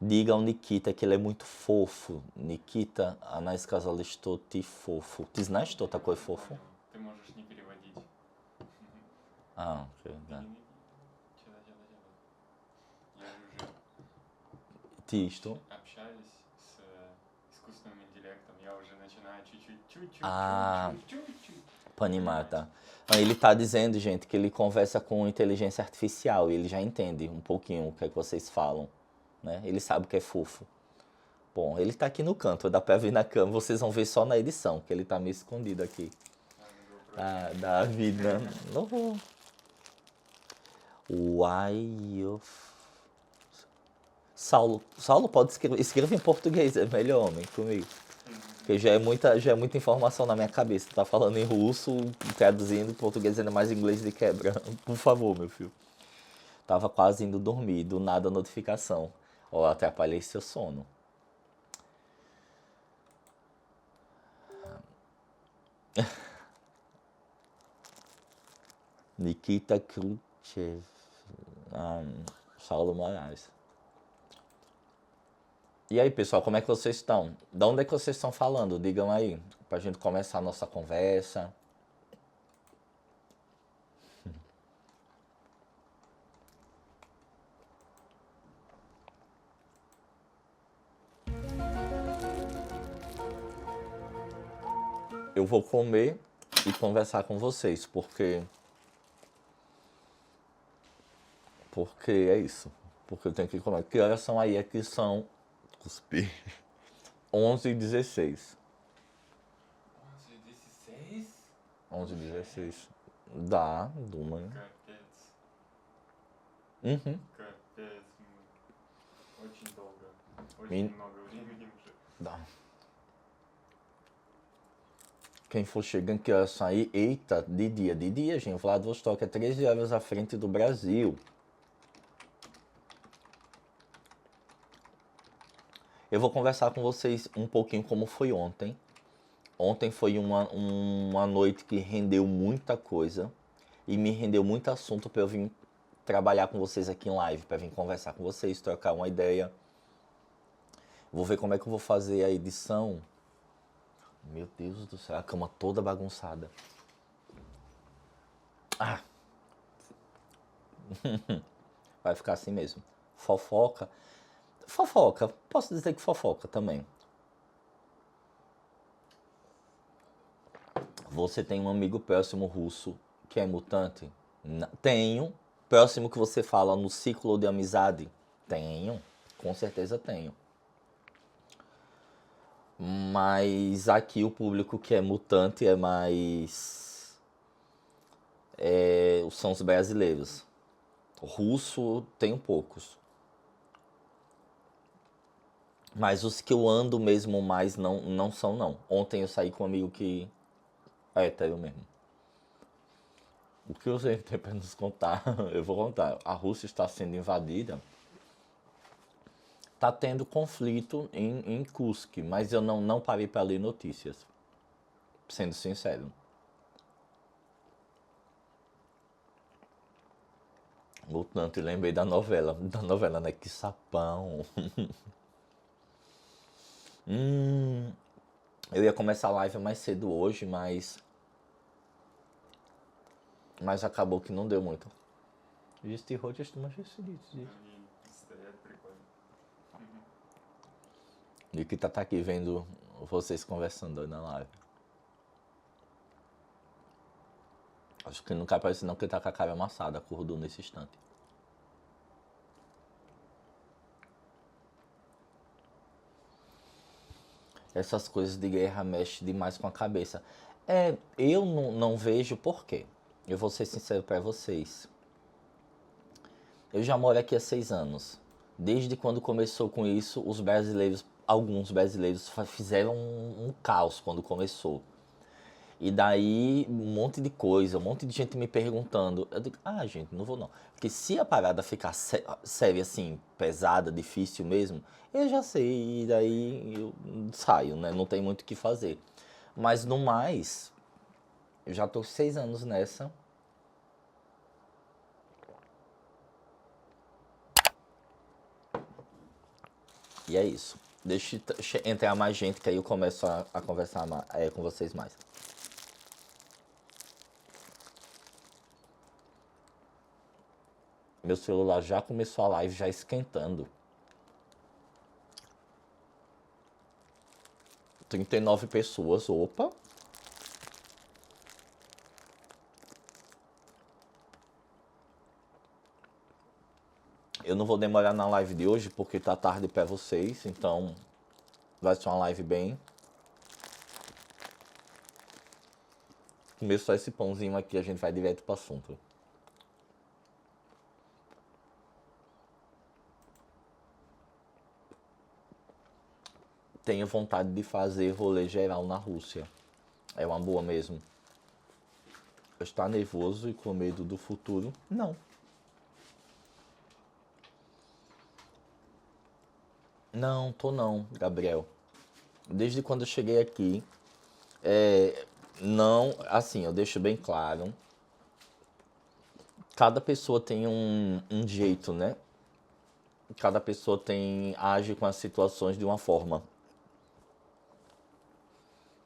Diga ao Nikita que ele é muito fofo. Nikita, она сказала, что ты фофу. Ты знаешь, что Я такое не фофу? понял. Ты можешь не переводить. А, окей, да. Я же уже Ты что? общаюсь с искусственным интеллектом. Я уже начинаю Ah, чуть-чуть. Panimar, tá. Não, ele tá dizendo, gente, que ele conversa com inteligência artificial e ele já entende um pouquinho o que é que vocês falam, né? Ele sabe o que é fofo. Bom, ele tá aqui no canto, dá pra ver na cama, vocês vão ver só na edição, que ele tá meio escondido aqui. Da vida. Não. Why of... Saulo pode escrever em português, é melhor, homem, comigo. Porque já é muita informação na minha cabeça. Tá falando em russo, traduzindo português ainda mais inglês de quebra. Por favor, meu filho. Tava quase indo dormir, do nada a notificação. Ó, atrapalhei seu sono. Nikita Khrushchev. Saulo Moraes. E aí, pessoal, como é que vocês estão? De onde é que vocês estão falando? Digam aí, pra gente começar a nossa conversa. Eu vou comer e conversar com vocês, porque é isso. Porque eu tenho que comer. Que horas são aí? Aqui são... Cuspi. 11h16. 11:16? 11h16. Да, думаю. Капец. Uhum. Капец. Очень долго. Min- Очень много времени уже. Dá. Quem for chegando, que horas são aí? Eita, de dia, gente. Vladivostok é 13 horas à frente do Brasil. Eu vou conversar com vocês um pouquinho como foi ontem. Ontem foi uma noite que rendeu muita coisa e me rendeu muito assunto para eu vir trabalhar com vocês aqui em live, para vir conversar com vocês, trocar uma ideia. Vou ver como é que eu vou fazer a edição. Meu Deus do céu, a cama toda bagunçada. Ah. Vai ficar assim mesmo. Fofoca. Fofoca, posso dizer que fofoca também. Você tem um amigo próximo russo que é mutante? Tenho. Próximo que você fala no ciclo de amizade? Tenho. Com certeza tenho. Mas aqui o público que é mutante é mais... são os brasileiros. Russo tenho poucos. Mas os que eu ando mesmo mais não são, não. Ontem eu saí com um amigo que é hétero mesmo. O que você tem para nos contar? Eu vou contar. A Rússia está sendo invadida. Está tendo conflito em Kursk, mas eu não parei para ler notícias. Sendo sincero. Portanto, lembrei da novela, né? Que sapão. Eu ia começar a live mais cedo hoje, mas acabou que não deu muito. Este hoje é mais Они стоят прикольно. Nikita tá aqui vendo vocês conversando aí na live. Acho que não quer aparecer não, porque ele tá com a cara amassada, acordou nesse instante. Essas coisas de guerra mexem demais com a cabeça. Eu não vejo por quê. Eu vou ser sincero para vocês. Eu já moro aqui há 6 anos. Desde quando começou com isso, alguns brasileiros fizeram um caos quando começou. E daí, um monte de coisa, um monte de gente me perguntando. Eu digo, gente, não vou não. Porque se a parada ficar séria assim, pesada, difícil mesmo, eu já sei, e daí eu saio, né? Não tem muito o que fazer. Mas no mais, eu já tô 6 anos nessa. E é isso. Deixa entrar mais gente que aí eu começo a conversar com vocês mais. Meu celular já começou a live já esquentando. 39 pessoas, opa. Eu não vou demorar na live de hoje porque tá tarde pra vocês, então vai ser uma live bem. Comer só esse pãozinho aqui, a gente vai direto pro assunto. Tenho vontade de fazer rolê geral na Rússia. É uma boa mesmo. Estar nervoso e com medo do futuro? Não. Não, tô não, Gabriel. Desde quando eu cheguei aqui, não, assim, eu deixo bem claro. Cada pessoa tem um jeito, né? Cada pessoa age com as situações de uma forma.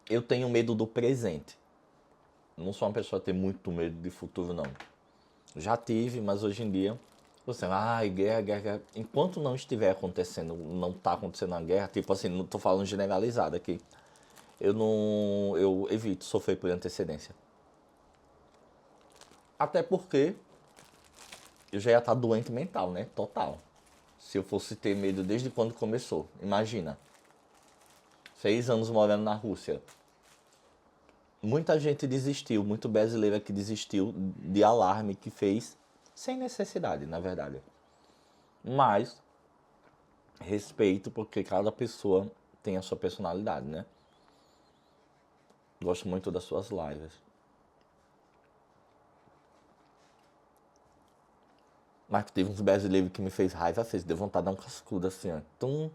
Eu tenho medo do presente. Não sou uma pessoa a ter muito medo de futuro, não. Já tive, mas hoje em dia, você, guerra, guerra, guerra. Enquanto não estiver acontecendo, não tá acontecendo uma guerra, tipo assim, não tô falando generalizado aqui. Eu evito sofrer por antecedência. Até porque eu já ia estar doente mental, né? Total. Se eu fosse ter medo desde quando começou. Imagina. 6 anos morando na Rússia. Muita gente desistiu, muito brasileiro que desistiu de alarme que fez sem necessidade, na verdade. Mas respeito porque cada pessoa tem a sua personalidade, né? Gosto muito das suas lives. Mas teve uns brasileiros que me fez raiva, deu vontade de dar um cascudo assim, ó. Tum,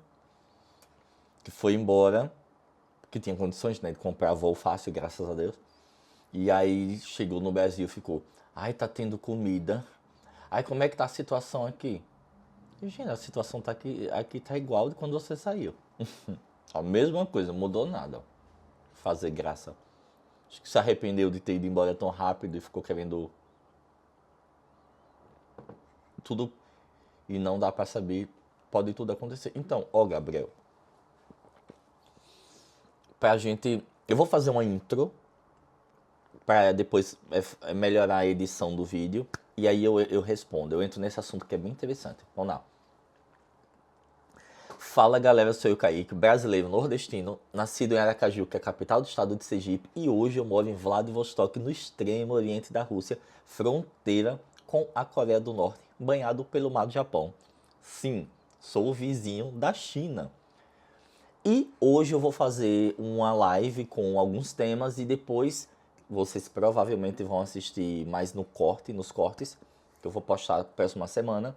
que foi embora, que tinha condições, né, de comprar voo fácil, graças a Deus. E aí chegou no Brasil e ficou, tá tendo comida. Como é que tá a situação aqui? E, gente, a situação tá aqui tá igual de quando você saiu. A mesma coisa, mudou nada. Fazer graça. Acho que se arrependeu de ter ido embora tão rápido e ficou querendo tudo e não dá pra saber, pode tudo acontecer. Então, Gabriel, pra gente, eu vou fazer uma intro pra depois melhorar a edição do vídeo e aí eu respondo, eu entro nesse assunto que é bem interessante. Vamos lá. Fala galera, eu sou o Kaique, brasileiro nordestino, nascido em Aracaju, que é a capital do estado de Sergipe, e hoje eu moro em Vladivostok, no extremo oriente da Rússia, fronteira com a Coreia do Norte, banhado pelo mar do Japão. Sim, sou o vizinho da China. E hoje eu vou fazer uma live com alguns temas e depois vocês provavelmente vão assistir mais nos cortes, que eu vou postar na próxima semana.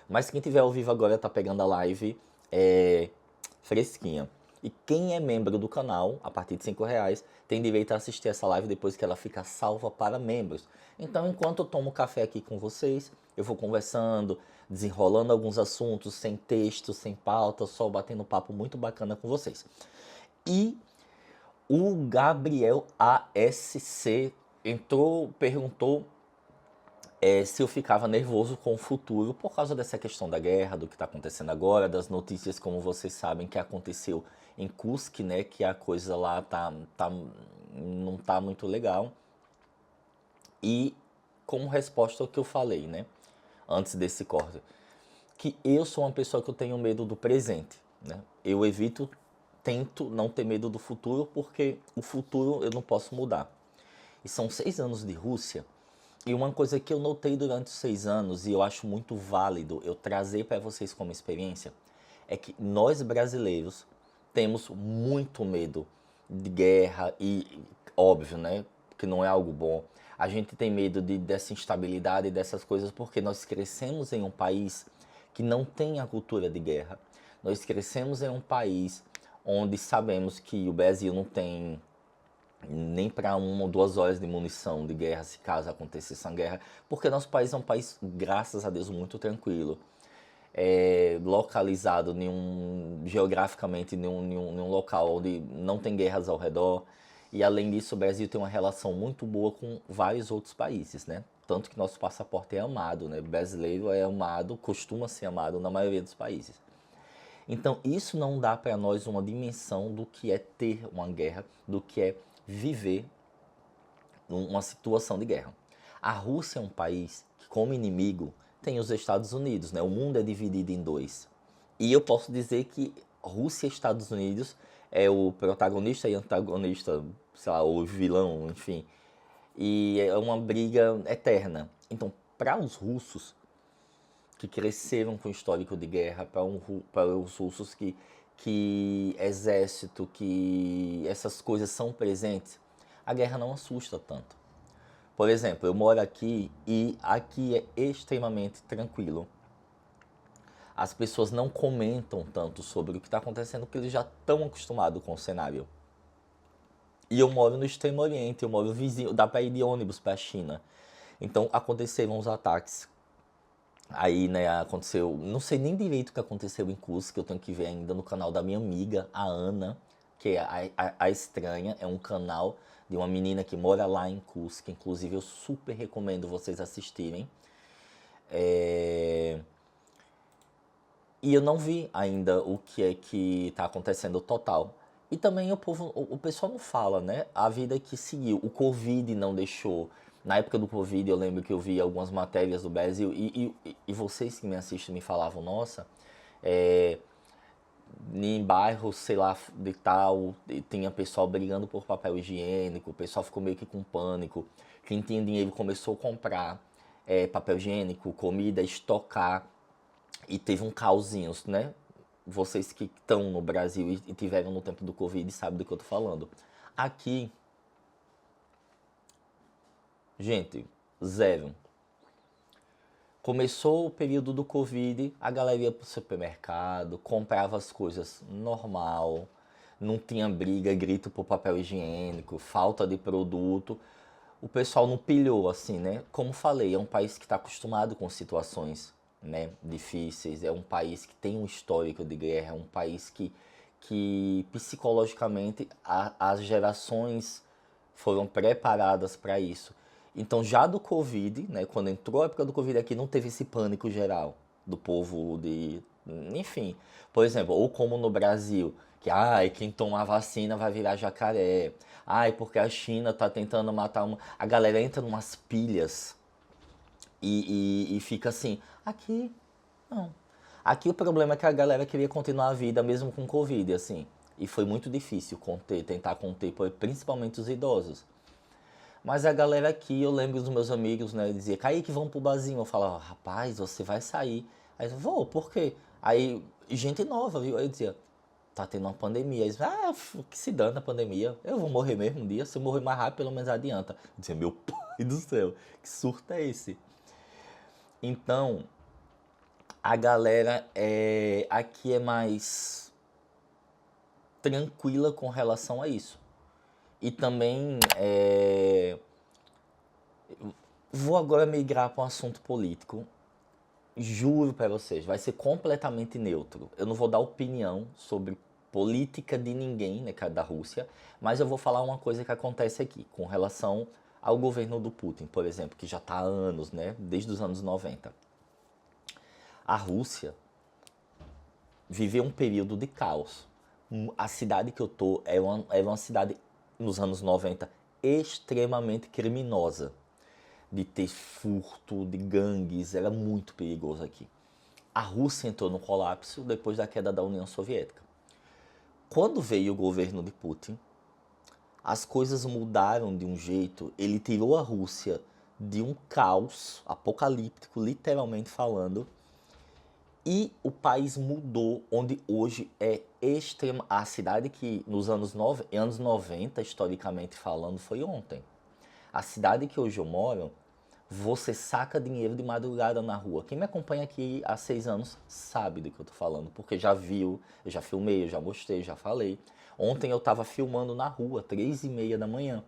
Mas quem tiver ao vivo agora tá pegando a live fresquinha. E quem é membro do canal, a partir de R$ 5, tem direito a assistir essa live depois que ela fica salva para membros. Então, enquanto eu tomo café aqui com vocês, eu vou conversando, desenrolando alguns assuntos, sem texto, sem pauta, só batendo papo muito bacana com vocês. E o Gabriel ASC perguntou se eu ficava nervoso com o futuro por causa dessa questão da guerra, do que está acontecendo agora, das notícias, como vocês sabem, que aconteceu em Kursk, né, que a coisa lá não tá muito legal. E como resposta ao que eu falei, né, antes desse corte, que eu sou uma pessoa que eu tenho medo do presente, né? Eu tento não ter medo do futuro porque o futuro eu não posso mudar. E são 6 anos de Rússia. E uma coisa que eu notei durante os 6 anos, e eu acho muito válido eu trazer para vocês como experiência, é que nós brasileiros temos muito medo de guerra e, óbvio, né, que não é algo bom. A gente tem medo dessa instabilidade e dessas coisas porque nós crescemos em um país que não tem a cultura de guerra. Nós crescemos em um país onde sabemos que o Brasil não tem nem para 1 ou 2 horas de munição de guerra, se caso acontecesse uma guerra, porque nosso país é um país, graças a Deus, muito tranquilo. localizado geograficamente em um local onde não tem guerras ao redor. E além disso, o Brasil tem uma relação muito boa com vários outros países, né? Tanto que nosso passaporte é amado, né? O brasileiro é amado, costuma ser amado na maioria dos países. Então, isso não dá para nós uma dimensão do que é ter uma guerra, do que é viver uma situação de guerra. A Rússia é um país que, como inimigo, tem os Estados Unidos, né? O mundo é dividido em dois. E eu posso dizer que Rússia e Estados Unidos é o protagonista e antagonista, sei lá, o vilão, enfim. E é uma briga eterna. Então, para os russos que cresceram com o histórico de guerra, para os russos que exército, que essas coisas são presentes, a guerra não assusta tanto. Por exemplo, eu moro aqui e aqui é extremamente tranquilo. As pessoas não comentam tanto sobre o que está acontecendo porque eles já estão acostumados com o cenário. E eu moro no Extremo Oriente, eu moro vizinho, dá para ir de ônibus para a China. Então aconteceram os ataques. Aí, né, aconteceu, não sei nem direito o que aconteceu em Kursk, que eu tenho que ver ainda no canal da minha amiga, a Ana, que é a Estranha, é um canal de uma menina que mora lá em Kursk, inclusive eu super recomendo vocês assistirem. E eu não vi ainda o que é que está acontecendo total. E também o pessoal não fala, né? A vida que seguiu. O Covid não deixou. Na época do Covid, eu lembro que eu vi algumas matérias do Brasil e vocês que me assistem me falavam, nossa, em bairros, sei lá, de tal, tinha pessoal brigando por papel higiênico, o pessoal ficou meio que com pânico. Quem tinha dinheiro começou a comprar papel higiênico, comida, estocar. E teve um causinho, né? Vocês que estão no Brasil e tiveram no tempo do Covid sabem do que eu tô falando. Aqui, gente, zero. Começou o período do Covid, a galera ia pro supermercado, comprava as coisas normal, não tinha briga, grito por papel higiênico, falta de produto. O pessoal não pilhou assim, né? Como falei, é um país que está acostumado com situações, né, difíceis, é um país que tem um histórico de guerra, é um país que psicologicamente as gerações foram preparadas para isso. Então já do Covid, né, quando entrou a época do Covid aqui, não teve esse pânico geral do povo enfim, por exemplo, ou como no Brasil, que quem toma a vacina vai virar jacaré. Porque a China tá tentando matar uma. A galera entra numas pilhas e fica assim, aqui, não. Aqui o problema é que a galera queria continuar a vida mesmo com Covid, assim. E foi muito difícil tentar conter, principalmente os idosos. Mas a galera aqui, eu lembro dos meus amigos, né? Dizia, Kaique, vamos pro barzinho. Eu falava, rapaz, você vai sair. Aí eu, vou, por quê? Aí, gente nova, viu? Aí eu dizia, tá tendo uma pandemia. Eles, que se dane a pandemia. Eu vou morrer mesmo um dia. Se eu morrer mais rápido, pelo menos adianta. Eu dizia, meu pai do céu, que surto é esse? Então, a galera aqui é mais tranquila com relação a isso. E também vou agora migrar para um assunto político. Juro para vocês, vai ser completamente neutro. Eu não vou dar opinião sobre política de ninguém, né, da Rússia, mas eu vou falar uma coisa que acontece aqui com relação ao governo do Putin, por exemplo, que já está há anos, né, desde os anos 90. A Rússia viveu um período de caos. A cidade que eu tô era uma cidade, nos anos 90, extremamente criminosa. De ter furto, de gangues, era muito perigoso aqui. A Rússia entrou no colapso depois da queda da União Soviética. Quando veio o governo de Putin, as coisas mudaram de um jeito, ele tirou a Rússia de um caos apocalíptico, literalmente falando, e o país mudou, onde hoje é extrema. A cidade que nos anos 90, historicamente falando, foi ontem. A cidade que hoje eu moro, você saca dinheiro de madrugada na rua. Quem me acompanha aqui há 6 anos sabe do que eu tô falando, porque já viu, eu já filmei, eu já mostrei, já falei. Ontem eu tava filmando na rua, 3h30 da manhã.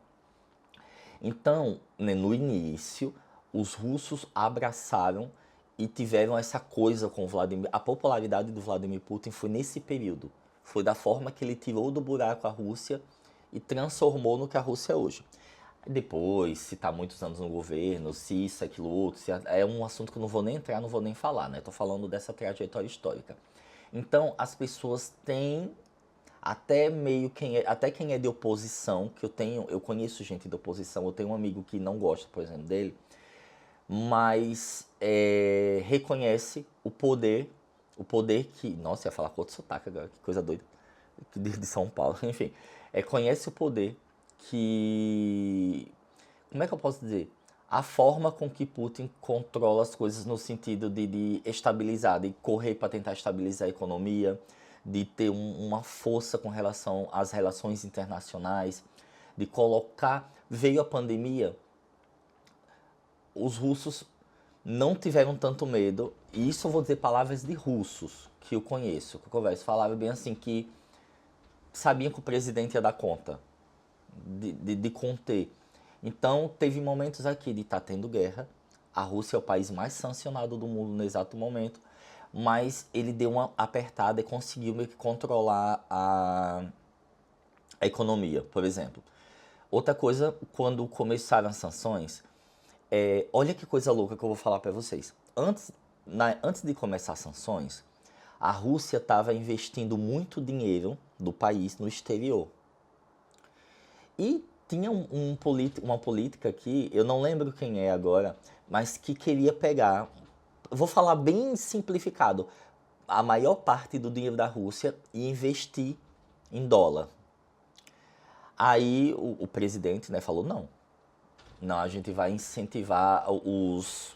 Então, né, no início, os russos abraçaram e tiveram essa coisa com o Vladimir. A popularidade do Vladimir Putin foi nesse período. Foi da forma que ele tirou do buraco a Rússia e transformou no que a Rússia é hoje. Depois, se está muitos anos no governo, se isso, aquilo, outro, é um assunto que eu não vou nem entrar, não vou nem falar, né? Estou falando dessa trajetória histórica. Então, as pessoas têm até meio até quem é de oposição, que eu conheço gente de oposição, eu tenho um amigo que não gosta, por exemplo, dele, mas reconhece o poder que, nossa, ia falar com outro sotaque agora, que coisa doida, de São Paulo, enfim, conhece o poder que, como é que eu posso dizer? A forma com que Putin controla as coisas no sentido de estabilizar, de correr para tentar estabilizar a economia, de ter uma força com relação às relações internacionais, de colocar... Veio a pandemia, os russos não tiveram tanto medo, e isso eu vou dizer palavras de russos que eu conheço, que eu converso, falavam bem assim que sabiam que o presidente ia dar conta de conter. Então, teve momentos aqui de estar tendo guerra. A Rússia é o país mais sancionado do mundo no exato momento, mas ele deu uma apertada e conseguiu meio que controlar a economia, por exemplo. Outra coisa, quando começaram as sanções, olha que coisa louca que eu vou falar para vocês. Antes de começar as sanções, a Rússia estava investindo muito dinheiro do país no exterior. E tinha uma política aqui, eu não lembro quem é agora, mas que queria pegar, vou falar bem simplificado, a maior parte do dinheiro da Rússia e investir em dólar. Aí o presidente, né, falou, não, a gente vai incentivar os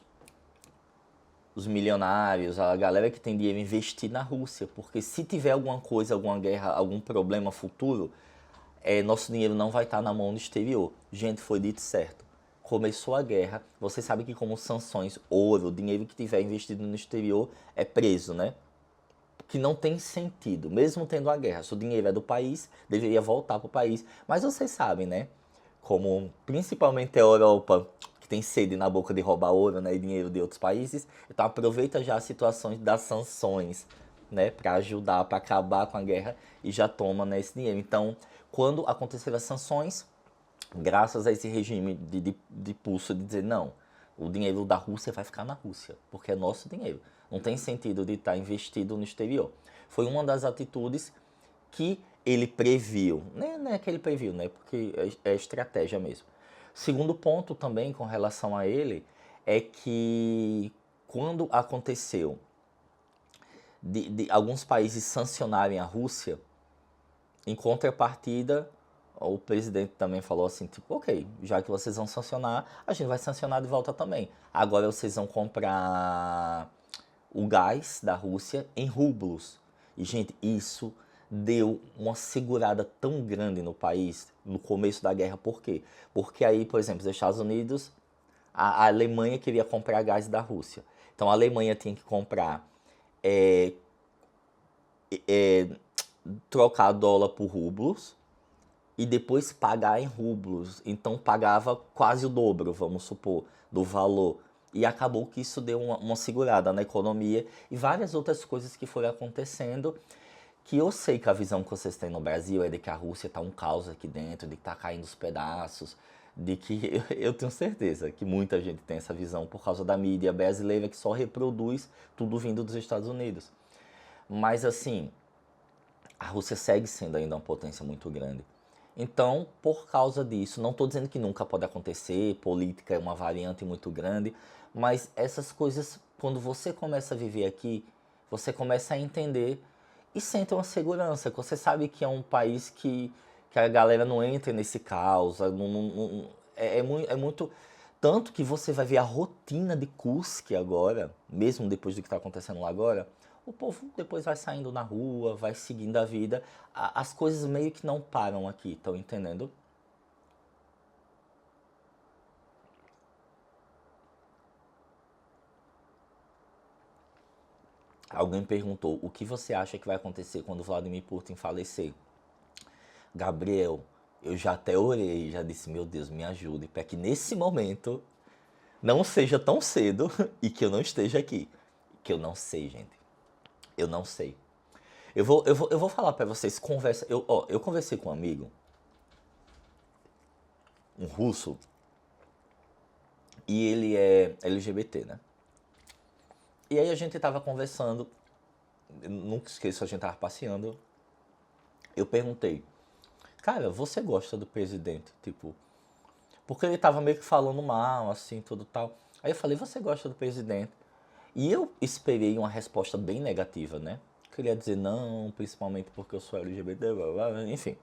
milionários, a galera que tem dinheiro, investir na Rússia, porque se tiver alguma coisa, alguma guerra, algum problema futuro, nosso dinheiro não vai estar na mão do exterior. Gente, foi dito certo. Começou a guerra, você sabe que como sanções, ouro, dinheiro que tiver investido no exterior é preso, né? Que não tem sentido, mesmo tendo a guerra. Se o dinheiro é do país, deveria voltar para o país. Mas vocês sabem, né? Como principalmente a Europa, que tem sede na boca de roubar ouro, né, e dinheiro de outros países, então aproveita já as situações das sanções, né, para ajudar, para acabar com a guerra e já toma, né, esse dinheiro. Então, quando aconteceram as sanções, graças a esse regime de pulso de dizer não, o dinheiro da Rússia vai ficar na Rússia, porque é nosso dinheiro. Não tem sentido de estar investido no exterior. Foi uma das atitudes que ele previu. Não é que ele previu, né? Porque é estratégia mesmo. Segundo ponto também com relação a ele é que quando aconteceu de alguns países sancionarem a Rússia, em contrapartida, o presidente também falou assim, tipo, ok, já que vocês vão sancionar, a gente vai sancionar de volta também. Agora vocês vão comprar o gás da Rússia em rublos. E, gente, isso deu uma segurada tão grande no país no começo da guerra. Por quê? Porque aí, por exemplo, os Estados Unidos, a Alemanha queria comprar gás da Rússia. Então a Alemanha tinha que comprar, trocar dólar por rublos e depois pagar em rublos. Então pagava quase o dobro, vamos supor, do valor. E acabou que isso deu uma segurada na economia e várias outras coisas que foram acontecendo, que eu sei que a visão que vocês têm no Brasil é de que a Rússia está um caos aqui dentro, de que está caindo os pedaços, de que eu tenho certeza que muita gente tem essa visão por causa da mídia brasileira que só reproduz tudo vindo dos Estados Unidos. Mas assim, a Rússia segue sendo ainda uma potência muito grande. Então, por causa disso, não estou dizendo que nunca pode acontecer, política é uma variante muito grande, mas essas coisas, quando você começa a viver aqui, você começa a entender e sente uma segurança, que você sabe que é um país que a galera não entra nesse caos, é muito... Tanto que você vai ver a rotina de Kursk agora, mesmo depois do que está acontecendo lá agora, o povo depois vai saindo na rua, vai seguindo a vida, as coisas meio que não param aqui, estão entendendo? Alguém perguntou, o que você acha que vai acontecer quando Vladimir Putin falecer? Gabriel, eu já até orei, já disse, meu Deus, me ajude, para que nesse momento não seja tão cedo e que eu não esteja aqui. Que eu não sei, gente. Eu não sei. Eu vou falar pra vocês, conversa. Eu conversei com um amigo, um russo, e ele é LGBT, né? E aí a gente tava conversando, eu nunca esqueço, a gente tava passeando. Eu perguntei, cara, você gosta do presidente? Tipo, porque ele tava meio que falando mal, assim, tudo tal. Aí eu falei, você gosta do presidente? E eu esperei uma resposta bem negativa, né? Queria dizer não, principalmente porque eu sou LGBT, blá, blá, blá, enfim.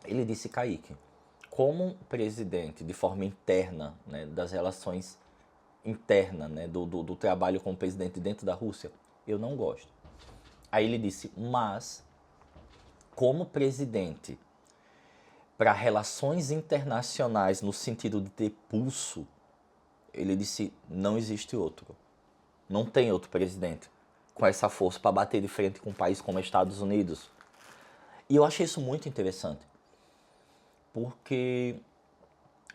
Ele disse, Kaique, como presidente, de forma interna, né, das relações internas, né, do trabalho como presidente dentro da Rússia, eu não gosto. Aí ele disse, mas como presidente para relações internacionais no sentido de ter pulso, ele disse, não existe outro. Não tem outro presidente com essa força para bater de frente com um país como os Estados Unidos. E eu achei isso muito interessante, porque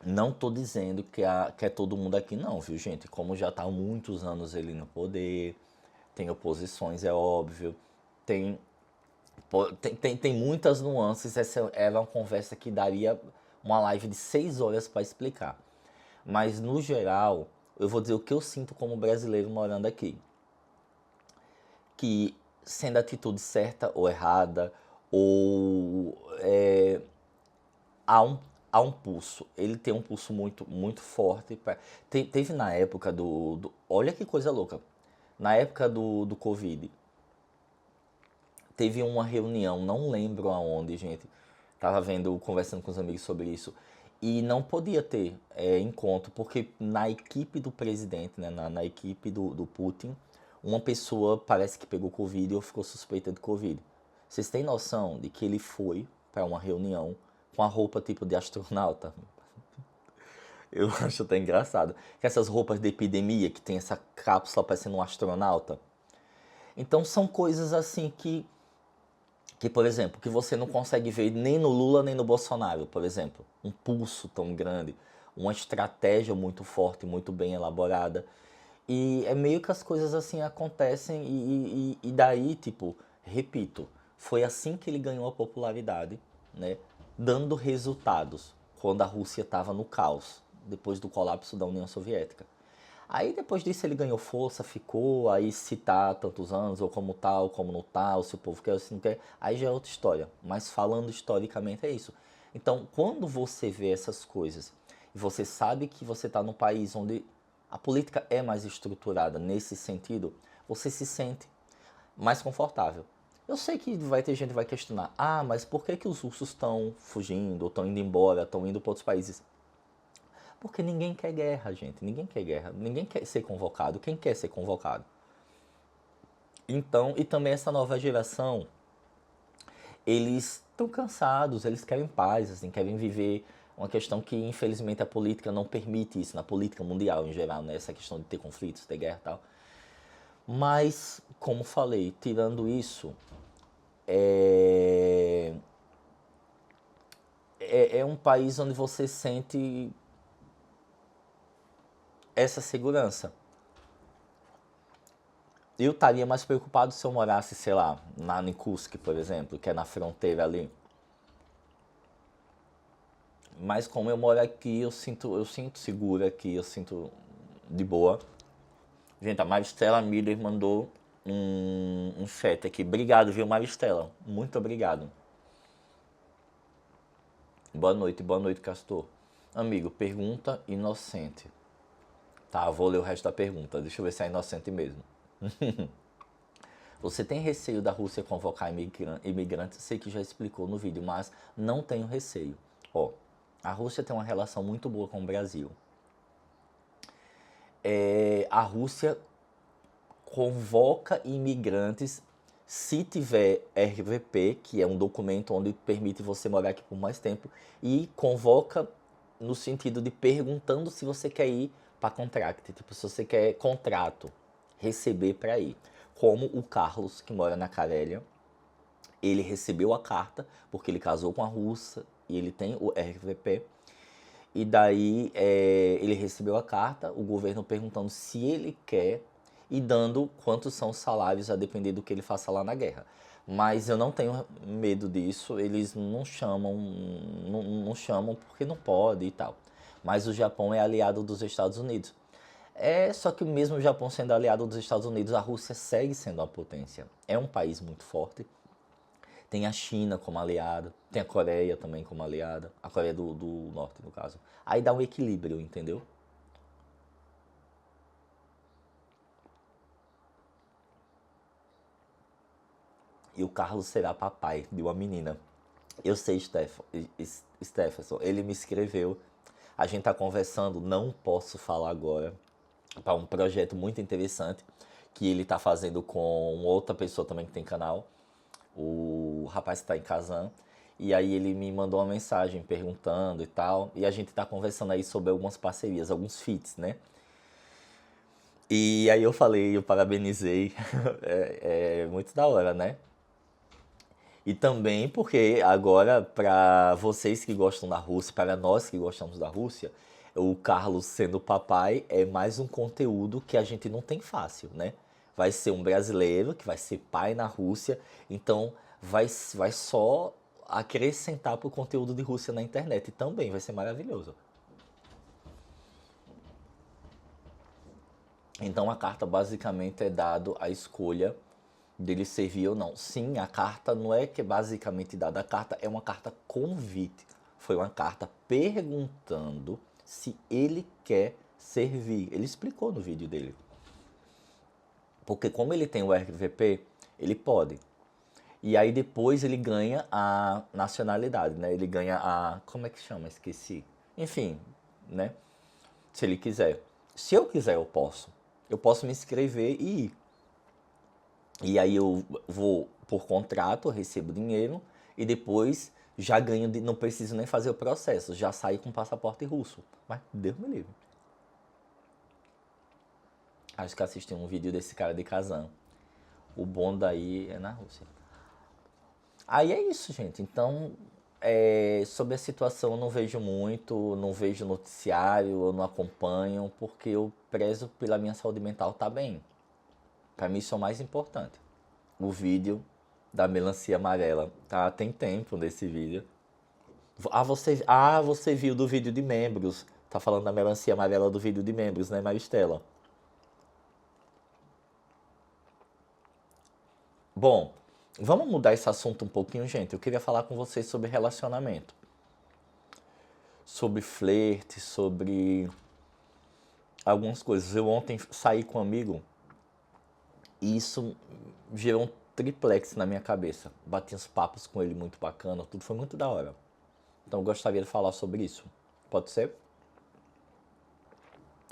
não tô dizendo que é todo mundo aqui não, viu gente? Como já tá há muitos anos ele no poder, tem oposições, é óbvio, tem, tem muitas nuances, essa era uma conversa que daria uma live de 6 horas para explicar. Mas no geral, eu vou dizer o que eu sinto como brasileiro morando aqui. Que sendo a atitude certa ou errada, ou há um pulso. Ele tem um pulso muito forte. Teve na época olha que coisa louca. Na época do Covid, teve uma reunião, não lembro aonde, gente. Tava vendo, conversando com os amigos sobre isso. E não podia ter encontro, porque na equipe do presidente, né, na equipe do Putin, uma pessoa parece que pegou Covid ou ficou suspeita de Covid. Vocês têm noção de que ele foi para uma reunião com a roupa tipo de astronauta? Eu acho até engraçado. Que essas roupas de epidemia, que tem essa cápsula parecendo um astronauta. Então são coisas assim que, por exemplo, que você não consegue ver nem no Lula nem no Bolsonaro, por exemplo. Um pulso tão grande, uma estratégia muito forte, muito bem elaborada. E é meio que as coisas assim acontecem e daí, tipo, repito, foi assim que ele ganhou a popularidade, né? Dando resultados quando a Rússia estava no caos, depois do colapso da União Soviética. Aí depois disso ele ganhou força, ficou, aí se tá tantos anos, ou como tal, como não tá, ou se o povo quer ou se não quer, aí já é outra história. Mas falando historicamente é isso. Então, quando você vê essas coisas, e você sabe que você está num país onde a política é mais estruturada nesse sentido, você se sente mais confortável. Eu sei que vai ter gente que vai questionar, ah, mas por que, que os russos estão fugindo, estão indo embora, estão indo para outros países? Porque ninguém quer guerra, gente. Ninguém quer guerra. Ninguém quer ser convocado. Quem quer ser convocado? Então, e também essa nova geração, eles estão cansados, eles querem paz, assim, querem viver uma questão que, infelizmente, a política não permite isso, na política mundial em geral, né? Essa questão de ter conflitos, ter guerra e tal. Mas, como falei, tirando isso, é um país onde você sente essa segurança. Eu estaria mais preocupado se eu morasse, sei lá, na Kursk, por exemplo, que é na fronteira ali. Mas como eu moro aqui, eu sinto seguro aqui, eu sinto de boa. Gente, a Maristela Miller mandou um chat aqui. Obrigado, viu, Maristela? Muito obrigado. Boa noite, Castor. Amigo, pergunta inocente. Tá, vou ler o resto da pergunta. Deixa eu ver se é inocente mesmo. Você tem receio da Rússia convocar imigrantes? Sei que já explicou no vídeo, mas não tenho receio. Ó, a Rússia tem uma relação muito boa com o Brasil. A Rússia convoca imigrantes se tiver RVP, que é um documento onde permite você morar aqui por mais tempo, e convoca no sentido de perguntando se você quer ir para contract, tipo, se você quer contrato, receber para ir. Como o Carlos, que mora na Carélia, ele recebeu a carta, porque ele casou com a russa, e ele tem o RVP, E daí ele recebeu a carta, o governo perguntando se ele quer e dando quantos são os salários a depender do que ele faça lá na guerra. Mas eu não tenho medo disso, eles não chamam porque não pode e tal. Mas o Japão é aliado dos Estados Unidos. Só que mesmo o Japão sendo aliado dos Estados Unidos, a Rússia segue sendo uma potência. É um país muito forte. Tem a China como aliada, tem a Coreia também como aliada, a Coreia do Norte, no caso. Aí dá um equilíbrio, entendeu? E o Carlos será papai de uma menina. Eu sei, Stephenson, ele me escreveu. A gente tá conversando, não posso falar agora, para um projeto muito interessante que ele tá fazendo com outra pessoa também que tem canal. O rapaz está em Kazan. E aí ele me mandou uma mensagem perguntando e tal. E a gente tá conversando aí sobre algumas parcerias, alguns feats, né? E aí eu falei, eu parabenizei. É muito da hora, né? E também porque agora, para vocês que gostam da Rússia, para nós que gostamos da Rússia, o Carlos sendo papai é mais um conteúdo que a gente não tem fácil, né? Vai ser um brasileiro que vai ser pai na Rússia, então vai só acrescentar pro conteúdo de Rússia na internet. E também vai ser maravilhoso. Então a carta basicamente é dado a escolha dele servir ou não. Sim, a carta não é que é basicamente dada, a carta é uma carta convite. Foi uma carta perguntando se ele quer servir. Ele explicou no vídeo dele. Porque como ele tem o RVP, ele pode. E aí depois ele ganha a nacionalidade, né? Ele ganha a... Como é que chama? Esqueci. Enfim, né? Se ele quiser. Se eu quiser, eu posso. Eu posso me inscrever e ir. E aí eu vou por contrato, eu recebo dinheiro e depois já ganho, não preciso nem fazer o processo, já saio com passaporte russo. Mas Deus me livre. Acho que assisti um vídeo desse cara de Kazan. O bom daí é na Rússia. Aí é isso, gente. Então, sobre a situação eu não vejo muito, não vejo noticiário, eu não acompanho, porque eu prezo pela minha saúde mental tá bem. Pra mim isso é o mais importante. O vídeo da melancia amarela, tá? Tem tempo desse vídeo. Você viu do vídeo de membros. Tá falando da melancia amarela do vídeo de membros, né, Maristela? Bom, vamos mudar esse assunto um pouquinho, gente. Eu queria falar com vocês sobre relacionamento. Sobre flerte, sobre algumas coisas. Eu ontem saí com um amigo e isso gerou um triplex na minha cabeça. Bati uns papos com ele muito bacana, tudo foi muito da hora. Então eu gostaria de falar sobre isso. Pode ser?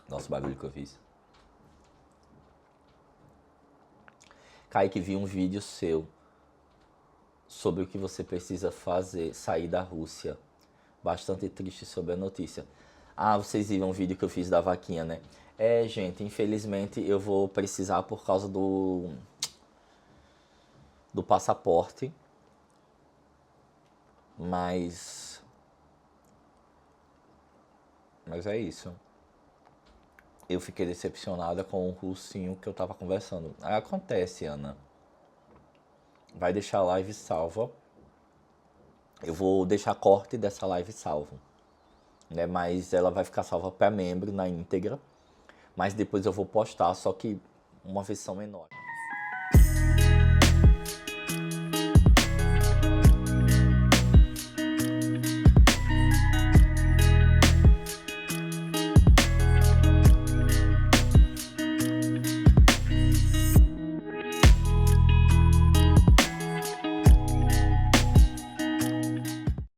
Nossa, o barulho que eu fiz. Kaique, vi um vídeo seu sobre o que você precisa fazer, sair da Rússia. Bastante triste sobre a notícia. Ah, vocês viram um vídeo que eu fiz da vaquinha, né? Gente, infelizmente eu vou precisar por causa do passaporte. Mas é isso. Eu fiquei decepcionada com o russinho que eu tava conversando. Aí acontece, Ana. Vai deixar a live salva. Eu vou deixar corte dessa live salvo, né? Mas ela vai ficar salva para membro na íntegra. Mas depois eu vou postar, só que uma versão menor.